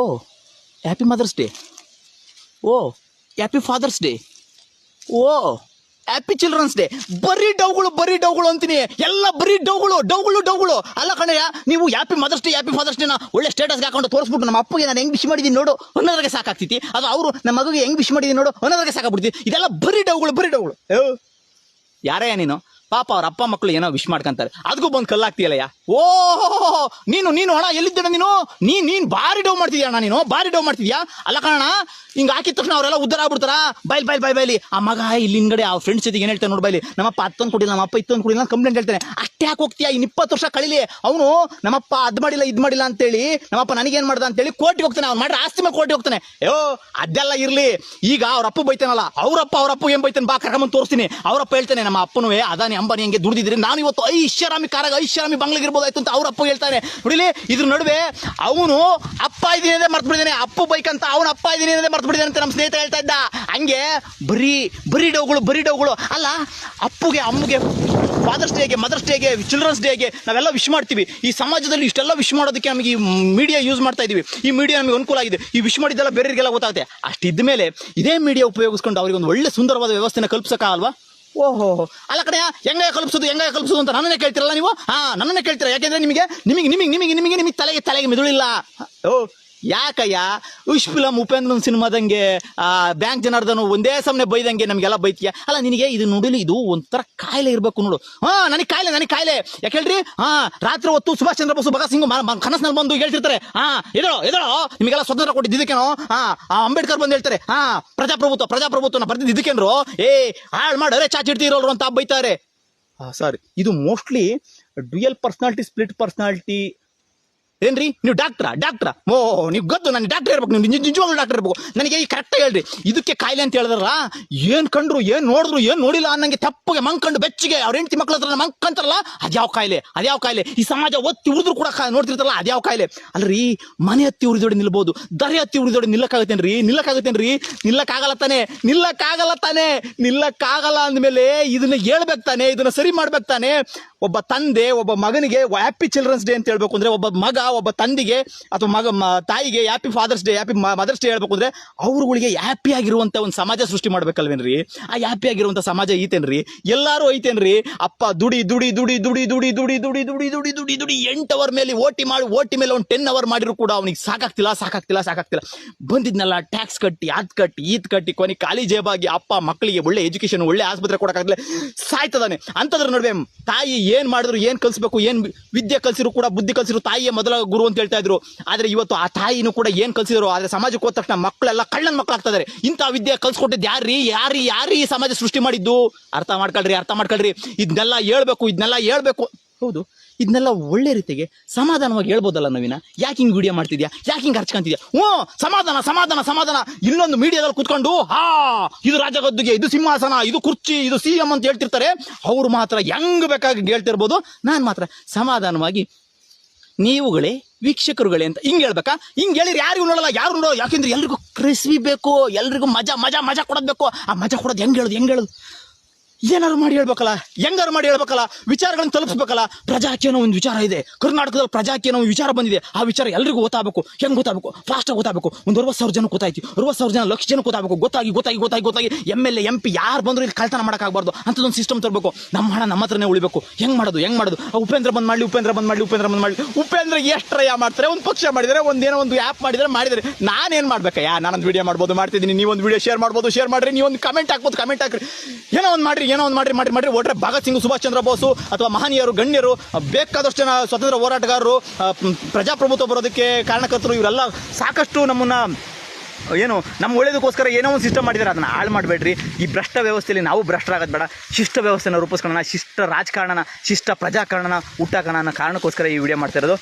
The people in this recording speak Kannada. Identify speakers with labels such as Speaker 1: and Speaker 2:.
Speaker 1: ಓ ಹ್ಯಾಪಿ ಮದರ್ಸ್ ಡೇ, ಓ ಹ್ಯಾಪಿ ಫಾದರ್ಸ್ ಡೇ, ಓ ಹ್ಯಾಪಿ ಚಿಲ್ಡ್ರನ್ಸ್ ಡೇ. ಬರೀ ಡೌಗಳು ಅಂತೀನಿ, ಎಲ್ಲ ಬರೀ ಡೌಗಳು. ಅಲ್ಲ ಕಣಯ್ಯ, ನೀವು happy mother's day happy father's ಡೇನ ಒಳ್ಳೆ ಸ್ಟೇಟಸ್ಗೆ ಹಾಕೊಂಡು ತೋರಿಸ್ಬಿಟ್ಟು ನಮ್ಮ ಅಪ್ಪಗೆ ನಾನು ಹೆಂಗ್ ವಿಶ್ ಮಾಡಿದ್ದೀನಿ ನೋಡು ಅನ್ನೋದ್ರಿಗೆ ಸಾಕಾಗ್ತೈತಿ. ಅದು ಅವರು ನಮ್ಮ ಮಗುಗೆ ಹೆಂಗ್ ವಿಶ್ ಮಾಡಿದ್ದೀನಿ ನೋಡು ಅನ್ನೋದ್ರಿಗೆ ಸಾಕಾಗ್ಬಿಡ್ತೀವಿ. ಇದೆಲ್ಲ ಬರೀ ಡೌಗಳು. ಯಾರಯ್ಯ ನೀನು? ಪಾಪ ಅವ್ರ ಅಪ್ಪ ಮಕ್ಕಳು ಏನೋ ವಿಶ್ ಮಾಡ್ಕೊಂತಾರೆ, ಅದಕ್ಕೂ ಬಂದು ಕಲ್ಲಾಗ್ತೀಯಲ್ಲಯ್ಯ. ಓ ನೀನು ಅಣ್ಣ ಎಲ್ಲಿದ್ದೀನ ನೀನು ಭಾರಿ ಡೌ ಮಾಡ್ತಿದ್ಯಾ ಅಣ್ಣ, ನೀನು ಭಾರಿ ಡೌ ಮಾಡ್ತಿದ್ಯಾ. ಅಲ್ಲ ಕಣ, ಹಿಂಗೆ ಹಾಕಿದ ತಕ್ಷಣ ಅವರೆಲ್ಲ ಉದ್ದಾರ ಆಗ್ಬಿಡ್ತಾರ. ಬೈಲಿ ಆ ಮಗ ಇಲ್ಲಿ ಹಿಂಗಡೆ ಆ ಫ್ರೆಂಡ್ಸ್ ಜೊತೆಗೆ ಏನು ಹೇಳ್ತಾನೆ ನೋಡು, ಬೈಲಿ ನಮ್ಮಪ್ಪ ಹತ್ತೊಂದು ಕೊಡಿಲ್ಲ, ನಮ್ಮಪ್ಪ ಇತ್ತೊಂದು ಕೊಡಿಲ್ಲ ಕಂಪ್ಲೇಂಟ್ ಹೇಳ್ತಾನೆ. ಅಷ್ಟೇ ಯಾಕೆ ಹೋಗ್ತೀಯಾ? ಇನ್ನು 20 ವರ್ಷ ಕಳೀಲಿ. ಅವನು ನಮ್ಮಪ್ಪ ಅದ್ ಮಾಡಿಲ್ಲ ಇದ್ ಮಾಡಿಲ್ಲ ಅಂತೇಳಿ, ನಮ್ಮಪ್ಪ ನನಗೇನ್ ಮಾಡ್ದ ಅಂತೇಳಿ ಕೋರ್ಟಿಗೆ ಹೋಗ್ತಾನೆ. ಅವ್ನು ಮಾಡ್ರೆ ಆಸ್ತಿ ಮೇಲೆ ಕೋರ್ಟಿಗೆ ಹೋಗ್ತಾನೆ. ಅದೆಲ್ಲ ಇರ್ಲಿ. ಈಗ ಅವ್ರ ಅಪ್ಪ ಬೈತಾನಲ್ಲ, ಅವ್ರಪ್ಪ ಏನ್ ಬೈತಾನೆ ಬಾ ಕರ್ಕೊಂಡ್ ತೋರಿಸ್ತೀನಿ. ಅವ್ರಪ್ಪ ಹೇಳ್ತಾನೆ, ನಮ್ಮ ಅಪ್ಪನೂ ಅದಾನಿ ಅಂಬಾನಿ ಹಂಗೆ ದುಡಿದಿದ್ರೆ ನಾನು ಇವತ್ತು ಐಷಾರಾಮಿ ಬಂಗ್ಲಿಗಿರ್ಬೋದಾಯ್ತು ಅಂತ ಅವ್ರಪ್ಪ ಹೇಳ್ತಾನೆ. ನೋಡಿಲಿ, ಇದ್ರ ನಡುವೆ ಅವನು ಅಪ್ಪ ಇದೀನಿ ಮರ್ತು ಬಿಡಿದಾನೆ, ಅಪ್ಪ ಬೈಕ್ ಅಂತ ಅವನು ಅಪ್ಪ ಇದೀನಿ ಮರ್ತು ಬಿಡಿದಾನೆ ಅಂತ ನಮ್ಮ ಸ್ನೇಹಿತ ಹೇಳ್ತಾ ಇದ್ದ. ಹಂಗೆ ಬರೀ ಡೌಗಳು. ಅಲ್ಲ, ಅಪ್ಪುಗೆ ಅಮ್ಮಗೆ ಫಾದರ್ಸ್ ಡೇಗೆ ಮದರ್ಸ್ ಡೇಗೆ ಚಿಲ್ಡ್ರನ್ಸ್ ಡೇಗೆ ನಾವೆಲ್ಲ ವಿಶ್ ಮಾಡ್ತೀವಿ. ಈ ಸಮಾಜದಲ್ಲಿ ಇಷ್ಟೆಲ್ಲ ವಿಶ್ ಮಾಡೋದಕ್ಕೆ ನಮಗೆ ಈ ಮೀಡಿಯಾ ಯೂಸ್ ಮಾಡ್ತಾ ಇದೀವಿ. ಈ ಮೀಡಿಯಾ ನಮಗೆ ಅನುಕೂಲ ಆಗಿದೆ. ಈ ವಿಶ್ ಮಾಡಿದ್ದೆಲ್ಲ ಬೇರೆಯವರಿಗೆಲ್ಲ ಗೊತ್ತಾಗುತ್ತೆ. ಅಷ್ಟಿದ್ದ ಮೇಲೆ ಇದೇ ಮೀಡಿಯಾ ಉಪಯೋಗಿಸ್ಕೊಂಡು ಅವ್ರಿಗೆ ಒಂದು ಒಳ್ಳೆ ಸುಂದರವಾದ ವ್ಯವಸ್ಥೆನ ಕಲ್ಪಿಸೋಕ್ಕಾಗಲ್ವಾ? ಓಹೋ, ಅಲ್ಲ ಕಡೆ ಹೆಂಗ ಕಲ್ಪಿಸೋದು ಅಂತ ನನ್ನನ್ನೇ ಕೇಳ್ತಿರಲ್ಲ ನೀವು. ನನ್ನನ್ನೇ ಕೇಳ್ತೀರಾ, ಯಾಕೆಂದ್ರೆ ನಿಮಗೆ ತಲೆಗೆ ಮೆದುಳಿಲ್ಲ. ಯಾಕಯ್ಯ ಫಿಲಂ ಉಪೇಂದ್ರನ್ ಸಿನಿಮಾದಂಗೆ ಬ್ಯಾಂಕ್ ಜನಾರ್ದನು ಒಂದೇ ಸಮನೆ ಬೈದಂಗೆ ನಮಗೆಲ್ಲ ಬೈತೀಯ. ಅಲ್ಲ, ನಿನಗೆ ಇದು ನೋಡಿಲಿ, ಇದು ಒಂಥರ ಕಾಯಿಲೆ ಇರಬೇಕು ನೋಡು. ನನಗೆ ಕಾಯಿಲೆ ಯಾಕೆ ಹೇಳ್ರಿ? ರಾತ್ರಿ ಹೊತ್ತು ಸುಭಾಷ್ ಚಂದ್ರ ಬೋಸ್ ಭಗತ್ ಸಿಂಗ್ ಕನಸಿನಲ್ಲಿ ಬಂದು ಹೇಳ್ತಿರ್ತಾರೆ, ಎದಳೋ ನಿಮಗೆಲ್ಲ ಸ್ವತಂತ್ರ ಕೊಟ್ಟಿದ್ದು ಇದಕ್ಕೇನೋ. ಅಂಬೇಡ್ಕರ್ ಬಂದು ಹೇಳ್ತಾರೆ, ಪ್ರಜಾಪ್ರಭುತ್ವನ ಬರ್ದಿದ್ದು ಇದಕ್ಕೇನ್ರು, ಹಾಳು ಮಾಡರೆ ಚಾಚಿಡ್ತಿರೋರು ಅಂತ ಬೈತಾರೆ. ಸಾರಿ, ಇದು mostly dual personality, split personality. ಏನ್ರಿ ನೀವು ಡಾಕ್ಟ್ರಾ? ನೀವು ಗೊತ್ತು, ನನಗೆ ಡಾಕ್ಟರ್ ಇರ್ಬೇಕು, ನೀವು ನಿಜವಾಗ್ಲೂ ಡಾಕ್ಟರ್ ಇರ್ಬೇಕು. ನನಗೆ ಈ ಕರೆಕ್ಟಾಗಿ ಹೇಳ್ರಿ, ಇದಕ್ಕೆ ಕಾಯಿಲೆ ಅಂತ ಹೇಳಿದ್ರಲ್ಲ, ಏನ್ ಕಂಡ್ರು ಏನ್ ನೋಡಿದ್ರು ಏನ್ ನೋಡಿಲ್ಲ ಅನ್ನಂಗೆ ತಪ್ಪಗೆ ಮಂಕಂಡು ಬೆಚ್ಚಿಗೆ ಅವ್ರ ಹೆಂಡತಿ ಮಕ್ಳ ಹತ್ರ ಮಂಕಂತಾರಲ್ಲ, ಅದ್ಯಾವ ಕಾಯಿಲೆ? ಈ ಸಮಾಜ ಒತ್ತಿ ಉಳಿದ್ರು ಕೂಡ ನೋಡ್ತಿರ್ತಾರಲ್ಲ, ಅದ್ಯಾವ ಕಾಯಿಲೆ? ಅಲ್ರಿ, ಮನೆ ಹತ್ತಿ ಉರಿದೋಡಿ ನಿಲ್ಬಹುದು, ದರೆ ಹತ್ತಿ ಉರಿದೋಡಿ ನಿಲ್ಲಕ್ಕಾಗತ್ತೇನ್ರಿ? ನಿಲ್ಲಕ್ಕಾಗಲ್ಲ ತಾನೆ. ಅಂದ್ಮೇಲೆ ಇದನ್ನ ಹೇಳ್ಬೇಕು ತಾನೆ, ಇದನ್ನ ಸರಿ ಮಾಡ್ಬೇಕು ತಾನೆ. ಒಬ್ಬ ತಂದೆ ಒಬ್ಬ ಮಗನಿಗೆ ಹ್ಯಾಪಿ ಚಿಲ್ಡ್ರನ್ಸ್ ಡೇ ಅಂತ ಹೇಳ್ಬೇಕು ಅಂದ್ರೆ, ಒಬ್ಬ ಮಗ ಒಬ್ಬ ತಂದಿಗೆ ಅಥವಾ ತಾಯಿಗೆ happy father's day happy mother's day ಹೇಳ್ಬೇಕು ಅಂದ್ರೆ, ಅವ್ರುಗಳಿಗೆ ಹ್ಯಾಪಿ ಆಗಿರುವಂತ ಒಂದು ಸಮಾಜ ಸೃಷ್ಟಿ ಮಾಡ್ಬೇಕಲ್ವೇನ್ರಿ? ಆ ಹ್ಯಾಪಿ ಆಗಿರುವಂತ ಸಮಾಜ ಐತೇನ್ರಿ? ಎಲ್ಲಾರು ಐತೇನ್ರಿ? ಅಪ್ಪ ದುಡಿ 8 ಅವರ್ ಮೇಲೆ ಓಟಿ ಮೇಲೆ ಒಂದು 10 ಅವರ್ ಮಾಡಿದ್ರು ಕೂಡ ಅವನಿಗೆ ಸಾಕಾಗ್ತಿಲ್ಲ. ಬಂದಿದ್ನಲ್ಲ ಟ್ಯಾಕ್ಸ್ ಕಟ್ಟಿ ಈದ್ ಕಟ್ಟಿ ಕೊನೆ ಖಾಲಿ ಜೇಬಾಗಿ ಅಪ್ಪ ಮಕ್ಕಳಿಗೆ ಒಳ್ಳೆ ಎಜುಕೇಶನ್, ಒಳ್ಳೆ ಆಸ್ಪತ್ರೆ ಕೊಡಕ್ಕಾಗಲೇ ಸಾಯ್ತದಾನೆ. ಅಂತದ್ರ ನಡುವೆ ತಾಯಿ ಏನ್ ಮಾಡಿದ್ರು, ಏನ್ ಕಲ್ಸ್ಬೇಕು, ಏನ್ ವಿದ್ಯೆ ಕಲ್ಸಿರು ಕೂಡ ಬುದ್ಧಿ ಕಲ್ಸಿರು ತಾಯಿಯ ಮೊದಲ ಗುರು ಅಂತ ಹೇಳ್ತಾ ಇದ್ರು. ಆದ್ರೆ ಇವತ್ತು ಆ ತಾಯಿನೂ ಕೂಡ ಏನ್ ಕಲ್ಸಿದ್ರು, ಆದ್ರೆ ಸಮಾಜಕ್ಕೆ ಹೋದ ತಕ್ಷಣ ಮಕ್ಕಳೆಲ್ಲ ಕಳ್ಳನ ಮಕ್ಕಳಾಗ್ತಾರೆ. ಇಂಥ ವಿದ್ಯೆ ಕಲ್ಸ್ಕೊಟ್ಟಿದ್ದು ಯಾರು ಈ ಸಮಾಜ ಸೃಷ್ಟಿ ಮಾಡಿದ್ದು? ಅರ್ಥ ಮಾಡ್ಕೊಳ್ರಿ. ಇದನ್ನೆಲ್ಲ ಹೇಳ್ಬೇಕು. ಹೌದು, ಇದನ್ನೆಲ್ಲ ಒಳ್ಳೆ ರೀತಿಗೆ ಸಮಾಧಾನವಾಗಿ ಹೇಳ್ಬೋದಲ್ಲ ನವೀನ? ಯಾಕೆ ಹಿಂಗ್ ವಿಡಿಯೋ ಮಾಡ್ತಿದ್ಯಾ? ಯಾಕೆ ಹಿಂಗ್ ಹರ್ಚ್ಕೊಂತಿದ್ಯಾ? ಸಮಾಧಾನ. ಇಲ್ಲೊಂದು ಮೀಡಿಯಾದಲ್ಲಿ ಕುತ್ಕೊಂಡು ಇದು ರಾಜಗದ್ದುಗೆ, ಇದು ಸಿಂಹಾಸನ, ಇದು ಕುರ್ಚಿ, ಇದು CM ಅಂತ ಹೇಳ್ತಿರ್ತಾರೆ. ಅವ್ರು ಮಾತ್ರ ಹೆಂಗ್ ಬೇಕಾಗಿ ಹೇಳ್ತಿರ್ಬೋದು, ನಾನ್ ಮಾತ್ರ ಸಮಾಧಾನವಾಗಿ ನೀವುಗಳೇ ವೀಕ್ಷಕರುಗಳೇ ಅಂತ ಹಿಂಗ್ ಹೇಳ್ಬೇಕಾ? ಹಿಂಗ್ ಹೇಳಿರಿ ಯಾರಿಗೂ ನೋಡಲ್ಲ, ಯಾಕೆಂದ್ರೆ ಎಲ್ರಿಗೂ ಕ್ರಿಸ್ಪಿ ಬೇಕು, ಎಲ್ರಿಗೂ ಮಜಾ ಕೊಡೋದ್ ಬೇಕು. ಆ ಮಜಾ ಕೊಡೋದು ಹೆಂಗ್ ಹೇಳೋದು? ಏನಾರು ಮಾಡಿ ಹೇಳ್ಬೇಕಲ್ಲ, ಹೆಂಗಾರು ಮಾಡಿ ಹೇಳ್ಬೇಕಲ್ಲ, ವಿಚಾರಗಳನ್ನ ತಲುಪಿಸ್ಬೇಕಲ್ಲ. ಪ್ರಜಾಕಿ ಅನ್ನೋ ಒಂದು ವಿಚಾರ ಇದೆ, ಕರ್ನಾಟಕದಲ್ಲಿ ಪ್ರಜಾಕಿ ಅನ್ನೋ ಒಂದು ವಿಚಾರ ಬಂದಿದೆ. ಆ ವಿಚಾರ ಎಲ್ರಿಗೂ ಗೊತ್ತಾಗಬೇಕು. ಹೆಂಗ್ ಗೊತ್ತಾಗಬೇಕು? ಫಾಸ್ಟ್ ಗೊತ್ತಾಗಬೇಕು. ಒಂದು 60,000 ಜನ ಗೊತ್ತಾಯ್ತು, 60,000 ಜನ, ಲಕ್ಷ ಜನ ಗೊತ್ತಾಗಬೇಕು. ಗೊತ್ತಾಗಿ MLA MP ಯಾರು ಬಂದ್ರು ಇಲ್ಲಿ ಕಳ್ತನ ಮಾಡಕ್ಕಾಗಬಾರ್ದು ಅಂತದೊಂದು ಸಿಸ್ಟಮ್ ತರಬೇಕು. ನಮ್ಮ ಹಣ ನಮ್ಮ ಹತ್ರನೇ ಉಳಿಬೇಕು. ಹೆಂಗ್ ಮಾಡೋದು? ಉಪೇಂದ್ರ ಬಂದ್ ಮಾಡ್ಲಿ. ಉಪೇಂದ್ರ ಎಷ್ಟರಯ್ಯ ಮಾಡ್ತಾರೆ? ಒಂದು ಪಕ್ಷ ಮಾಡಿದರೆ, ಒಂದು ಆ್ಯಪ್ ಮಾಡಿದರೆ ನಾನೇನ್ ಮಾಡ್ಬೇಕಯ್ಯ? ನಾನೊಂದು ವಿಡಿಯೋ ಮಾಡ್ತಿದ್ದೀನಿ, ನೀವೊಂದು ವಿಡಿಯೋ ಶೇರ್ ಮಾಡ್ರಿ, ನೀವೊಂದು ಕಮೆಂಟ್ ಹಾಕ್ರಿ, ಏನೋ ಒಂದು ಮಾಡ್ರಿ. ಓಟ್ರೆ ಭಗತ್ ಸಿಂಗ್, ಸುಭಾಷ್ ಚಂದ್ರ ಬೋಸು ಅಥವಾ ಮಹನೀಯರು, ಗಣ್ಯರು, ಬೇಕಾದಷ್ಟು ಜನ ಸ್ವತಂತ್ರ ಹೋರಾಟಗಾರರು, ಪ್ರಜಾಪ್ರಭುತ್ವ ಬರೋದಕ್ಕೆ ಕಾರಣಕರ್ತರು, ಇವರೆಲ್ಲ ಸಾಕಷ್ಟು ನಮ್ಮ ಒಳ್ಳೇದಕ್ಕೋಸ್ಕರ ಏನೋ ಒಂದು ಸಿಸ್ಟಮ್ ಮಾಡಿದ್ದಾರೆ. ಅದನ್ನ ಹಾಳು ಮಾಡಬೇಡ್ರಿ. ಈ ಭ್ರಷ್ಟ ವ್ಯವಸ್ಥೆಯಲ್ಲಿ ನಾವು ಭ್ರಷ್ಟರಾಗೋದು ಬೇಡ. ಶಿಷ್ಟ ವ್ಯವಸ್ಥೆನ ರೂಪಿಸ್ಕೊಳ್ಳೋಣ, ಶಿಷ್ಟ ರಾಜಕಾರಣನ, ಶಿಷ್ಟ ಪ್ರಜಾಕಾರಣನ ಹುಟ್ಟಾಕೋಣ ಅನ್ನೋ ಕಾರಣಕ್ಕೋಸ್ಕರ ಈ ವಿಡಿಯೋ ಮಾಡ್ತಾ ಇರೋದು.